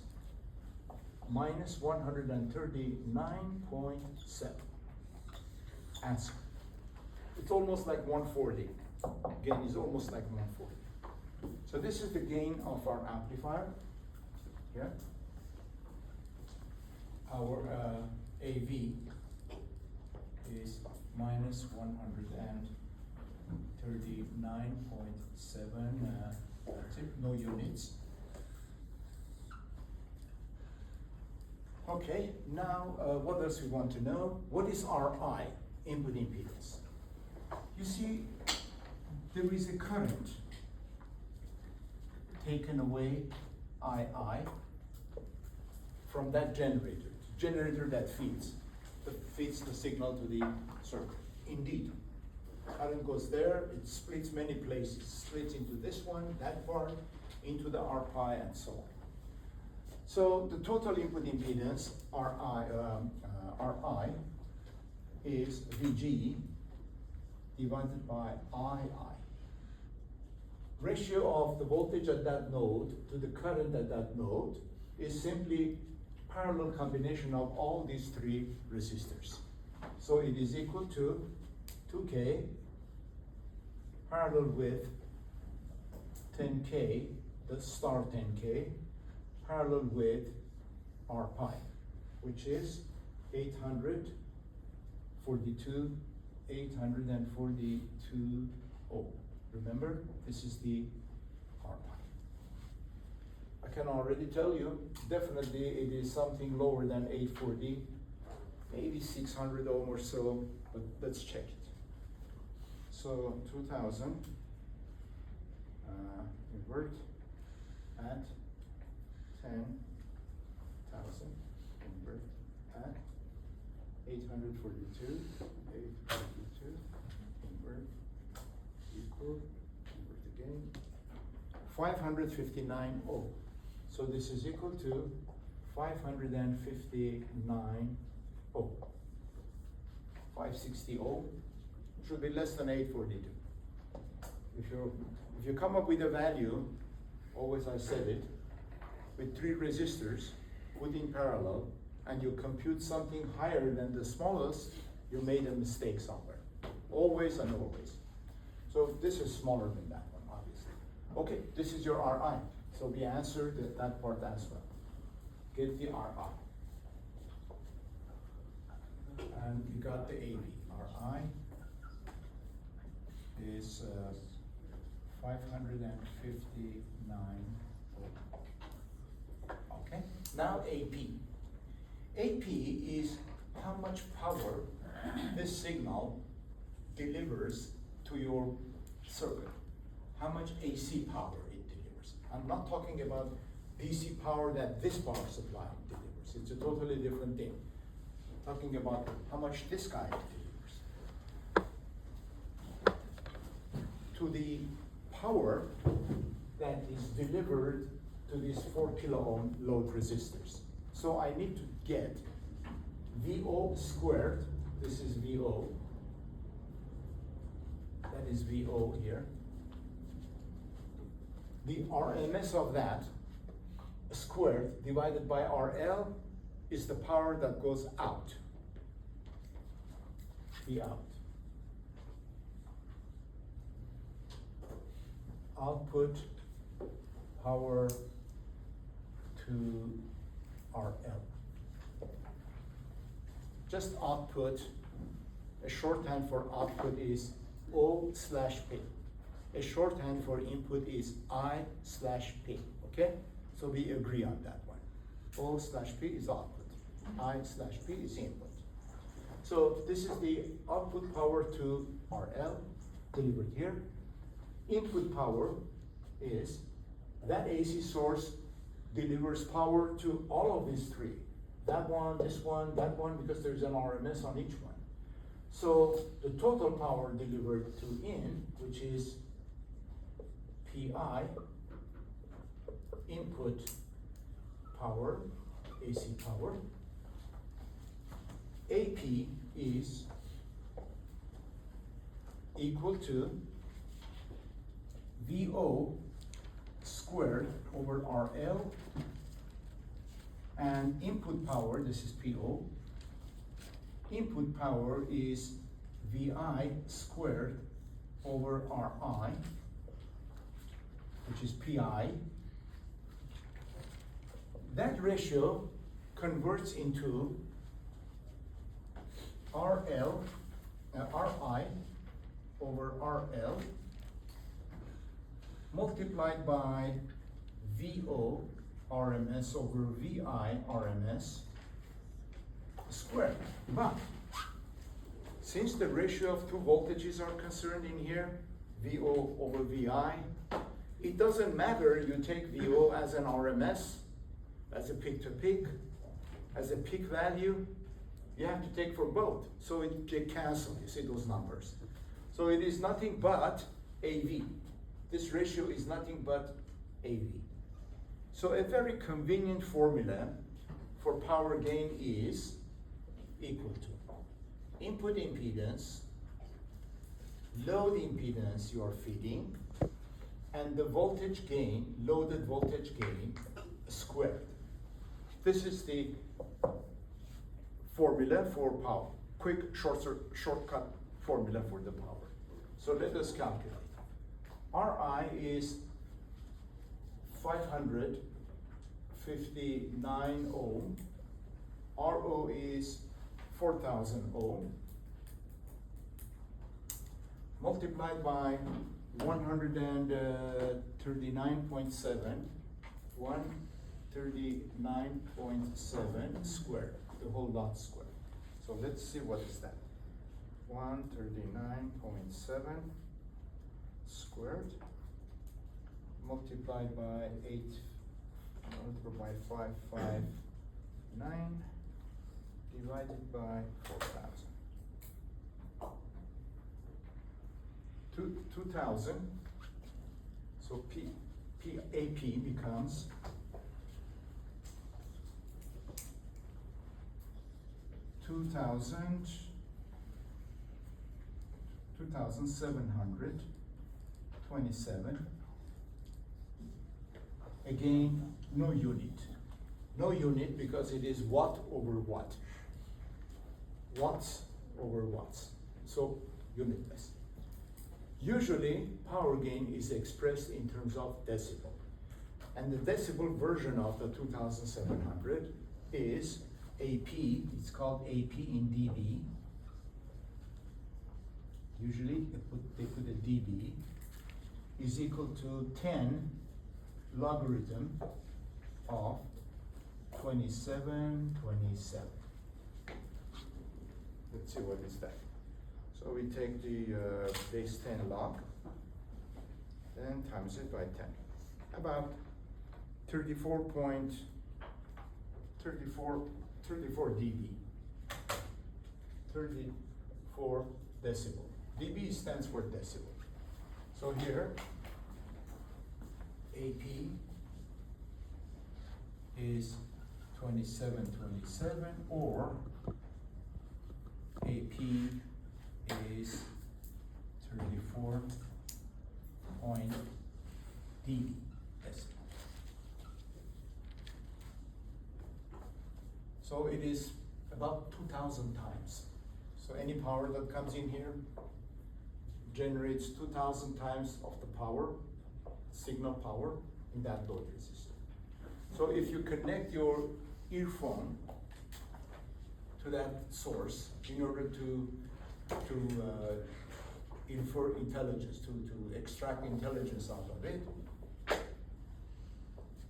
Minus 139.7. Answer. It's almost like 140. Gain is almost like 140. So this is the gain of our amplifier. Yeah. Our AV is minus 139.7. That's it. No units. Okay. Now, what else we want to know? What is RI, input impedance? You see, there is a current taken away II from that generator that feeds the signal to the circuit. Indeed, current goes there, it splits many places, splits into this one, that part, into the RI, and so on. So the total input impedance, RI, is VG divided by II. Ratio of the voltage at that node to the current at that node is simply parallel combination of all these three resistors. So it is equal to 2K parallel with 10K, the star 10K, parallel with R pi, which is 842 ohm. Remember, this is the R pi. I can already tell you, definitely it is something lower than 840, maybe 600 ohm or so, but let's check it. So 2000, invert at 10,000, invert at 842, invert, equal, invert again, 559 ohm. So this is equal to 559 ohm. 560 ohm should be less than 842. If you come up with a value, always I said it, with three resistors put in parallel, and you compute something higher than the smallest, you made a mistake somewhere. Always and always. So this is smaller than that one, obviously. Okay, this is your RI. So we answered that part as well. Get the RI. And you got the AV. RI is 559. Okay, now AP. AP is how much power this signal delivers to your circuit, how much AC power it delivers. I'm not talking about DC power that this power supply delivers. It's a totally different thing. I'm talking about how much this guy delivers. To the power that is delivered to these 4 kilo ohm load resistors. So I need to get VO squared, this is VO, that is VO here. The RMS of that squared divided by RL is the power that goes out. The out. Output power to RL. Just output, a shorthand for output is O/P. A shorthand for input is I/P, okay? So we agree on that one. O/P is output, I/P is input. So this is the output power to RL delivered here. Input power is that AC source delivers power to all of these three. That one, this one, that one, because there's an RMS on each one. So the total power delivered to in, which is PI, input power, AC power. AP is equal to VO squared over RL, and input power, this is PO, input power is VI squared over RI, which is PI. That ratio converts into RI over RL multiplied by VO RMS over VI RMS squared. But since the ratio of two voltages are concerned in here, VO over VI, it doesn't matter you take VO as an RMS, as a peak-to-peak, as a peak value, you have to take for both. So it get canceled, you see those numbers. So it is nothing but AV. This ratio is nothing but AV. So a very convenient formula for power gain is equal to input impedance, load impedance you are feeding, and the voltage gain, loaded voltage gain, squared. This is the formula for power. Quick shortcut formula for the power. So let us calculate. RI is 559 ohm. RO is 4,000 ohm. Multiplied by 139.7, 139.7 squared, the whole lot squared. So let's see what is that. 139.7 squared multiplied by 559 divided by 4,000. 2,000. So AP becomes 2,727. Again, no unit. No unit because it is watt over watt. Watts over watts. So unitless. Usually, power gain is expressed in terms of decibel. And the decibel version of the 2,700 is AP, it's called AP in dB. Usually, they put a dB, is equal to 10 logarithm of 2727. Let's see what is that. So we take the base 10 log, then times it by 10. About 34 dB. 34 decibel. dB stands for decibel. So here, AP is 2727, or AP is 34 point dB decibel. So it is about 2,000 times. So any power that comes in here generates 2,000 times of the power, signal power, in that load resistor. So if you connect your earphone to that source in order to infer intelligence, to extract intelligence out of it,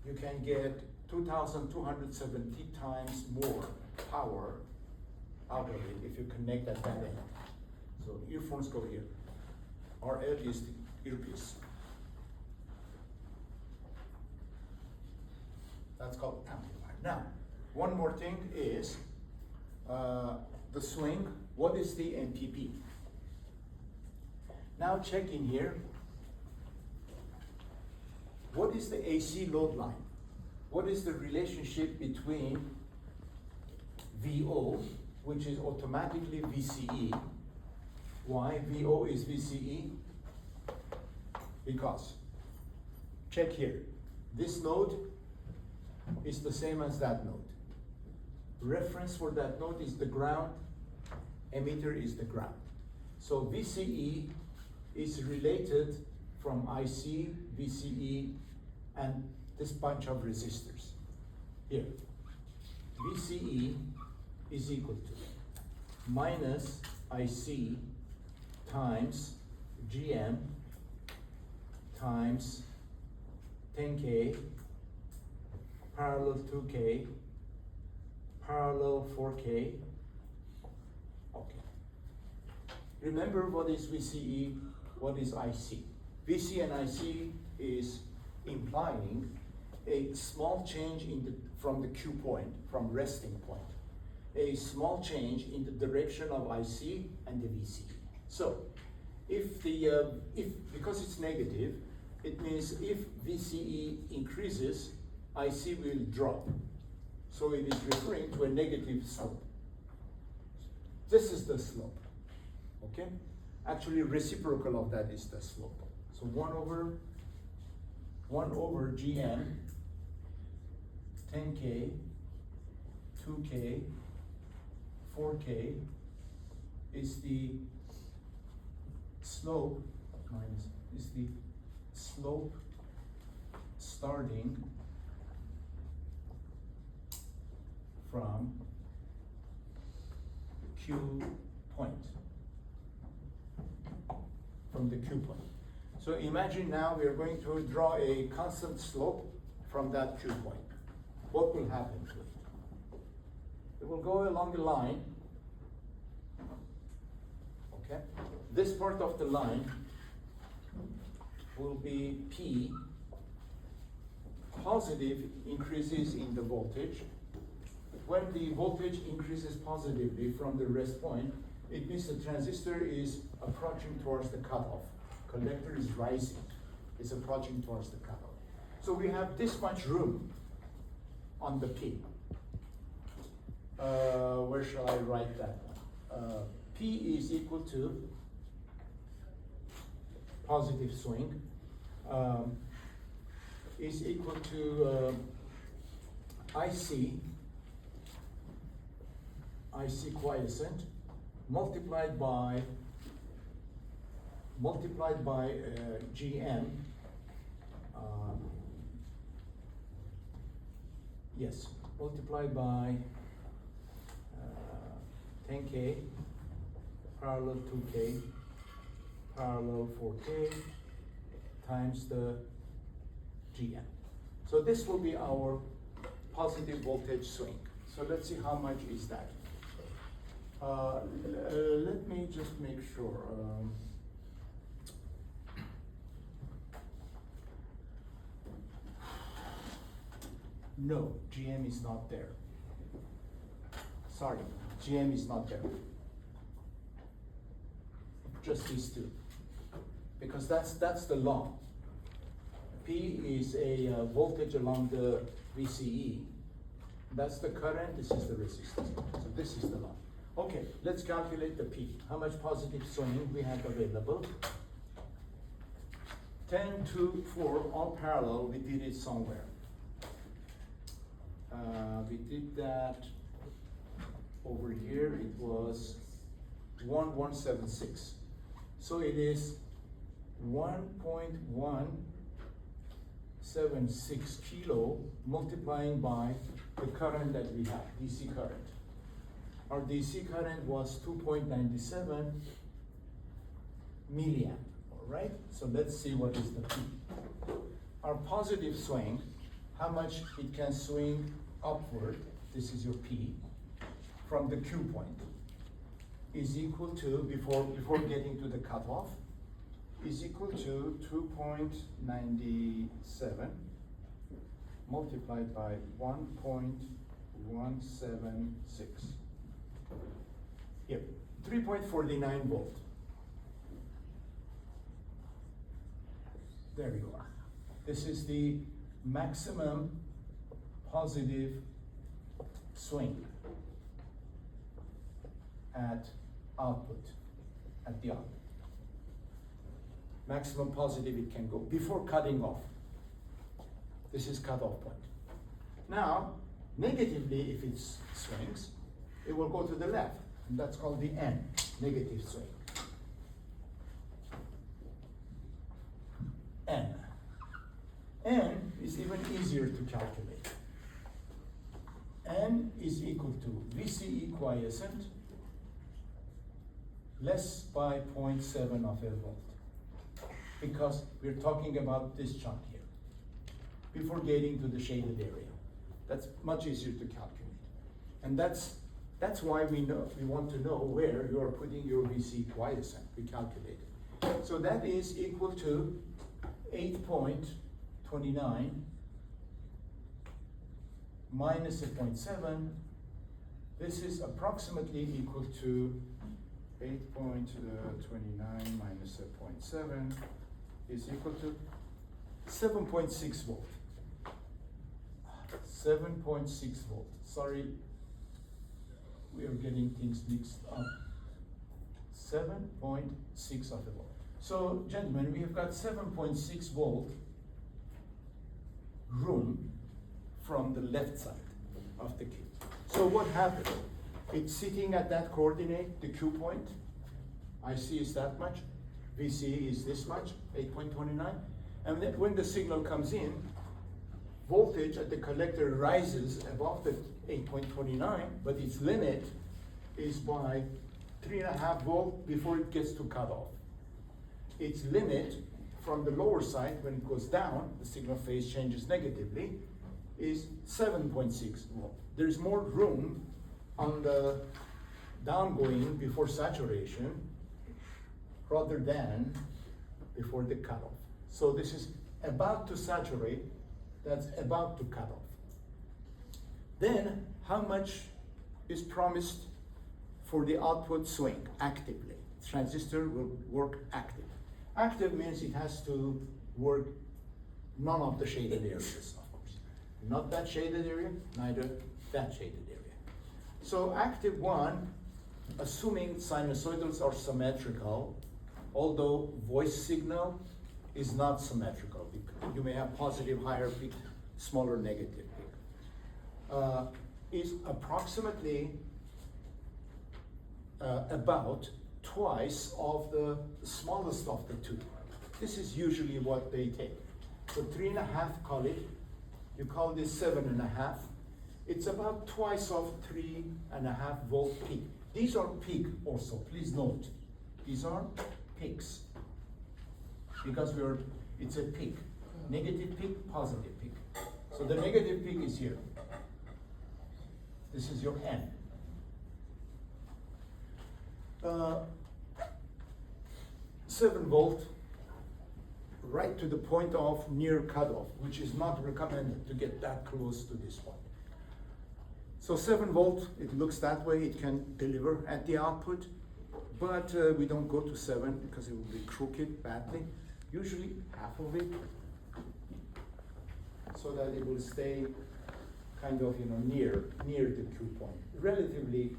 you can get 2,270 times more power out of it if you connect at that end. So earphones go here. RL is the earpiece. That's called amplifier. Now, one more thing is the swing. What is the MPP? Now check in here. What is the AC load line? What is the relationship between VO, which is automatically VCE? Why VO is VCE? Because, check here, this node is the same as that node. Reference for that node is the ground, emitter is the ground. So VCE is related from IC, VCE, and this bunch of resistors. Here, VCE is equal to minus IC times GM times 10K parallel 2K parallel 4K. Okay. Remember what is VCE, what is IC. VC and IC is implying a small change in from the Q point, from resting point. A small change in the direction of IC and the VC. So, because it's negative, it means if VCE increases, IC will drop. So it is referring to a negative slope. This is the slope, okay? Actually, reciprocal of that is the slope. So 1 over GM, 10K, 2K, 4K is the slope starting from Q point. From the Q point. So imagine now we are going to draw a constant slope from that Q point. What will happen to it? It will go along the line. Okay? This part of the line will be P. Positive increases in the voltage. When the voltage increases positively from the rest point, it means the transistor is approaching towards the cutoff. Collector is rising, it's approaching towards the cutoff. So we have this much room on the P. Where shall I write that one? P is equal to positive swing, is equal to IC quiescent multiplied by GM. Yes, multiplied by 10K parallel 2K parallel 4K times the GM. So this will be our positive voltage swing. So let's see how much is that. Let me just make sure. No, GM is not there. Sorry, GM is not there. Just these two. Because that's the law. P is a voltage along the VCE. That's the current, this is the resistance. So this is the law. Okay, let's calculate the P. How much positive swing we have available? 10, 2, 4, all parallel, we did it somewhere. We did that over here, it was 1176. So it is 1.176 kilo multiplying by the current that we have, DC current. Our DC current was 2.97 milliamp, all right? So let's see what is the P. Our positive swing, how much it can swing upward, this is your P, from the Q point, is equal to, before getting to the cutoff, is equal to 2.97 multiplied by 1.176. Here, 3.49 volt. There you are. This is the maximum positive swing at output, at the output. Maximum positive it can go before cutting off. This is cutoff point. Now, negatively, if it swings, it will go to the left, and that's called the N, negative swing. N. N is even easier to calculate. N is equal to VCE quiescent less by 0.7 of a volt. Because we're talking about this chunk here, before getting to the shaded area. That's much easier to calculate. And that's why we want to know where you are putting your VC quiescent. We calculate it. So that is equal to 8.29 minus a 0.7. This is approximately equal to 8.29 minus a 0.7 is equal to 7.6 volt. 7.6 volt. Sorry, we are getting things mixed up. 7.6 of a volt. So, gentlemen, we have got 7.6 volt room from the left side of the kit. So what happened? It's sitting at that coordinate, the Q point. IC is that much. VC is this much, 8.29. And then when the signal comes in, voltage at the collector rises above the 8.29, but its limit is by 3.5 volt before it gets to cutoff. Its limit from the lower side, when it goes down, the signal phase changes negatively, is 7.6 volt. There's more room on the downgoing before saturation rather than before the cutoff. So this is about to saturate, that's about to cut off. Then, how much is promised for the output swing actively? Transistor will work active. Active means it has to work none of the shaded areas, of course. Not that shaded area, neither that shaded area. So active one, assuming sinusoidals are symmetrical, although voice signal is not symmetrical. You may have positive higher peak, smaller negative peak. Is approximately about twice of the smallest of the two. This is usually what they take. So 3.5, call it. You call this 7.5. It's about twice of 3.5 volt peak. These are peak also, please note. These are peaks. Because it's a peak. Negative peak, positive peak. So the negative peak is here. This is your N. 7 volt right to the point of near cutoff, which is not recommended to get that close to this point. So 7 volt, it looks that way, it can deliver at the output, but we don't go to 7 because it will be crooked badly. Usually half of it, so that it will stay kind of, near the Q point, relatively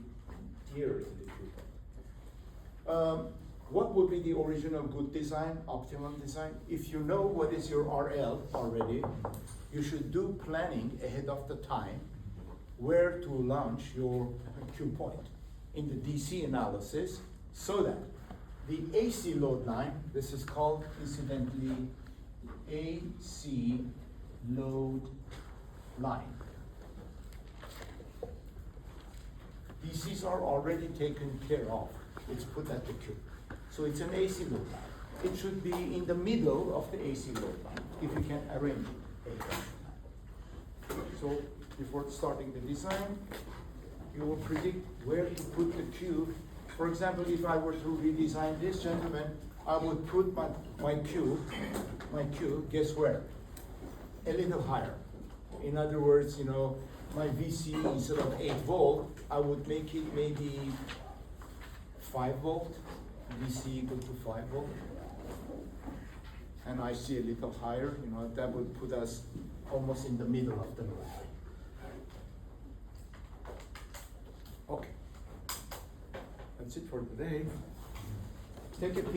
near to the Q point. What would be the original good design, optimum design? If you know what is your RL already, you should do planning ahead of the time where to launch your Q point in the DC analysis, so that the AC load line, this is called incidentally AC load line. DCs are already taken care of. It's put at the Q. So it's an AC load line. It should be in the middle of the AC load line, if you can arrange it. So before starting the design, you will predict where to put the Q. For example, if I were to redesign this, gentlemen, I would put my Q, guess where? A little higher. In other words, my VC instead of 8 volt, I would make it maybe 5 volt, VC equal to 5 volt. And I see a little higher, that would put us almost in the middle of the load. Okay. That's it for today. Take a peek.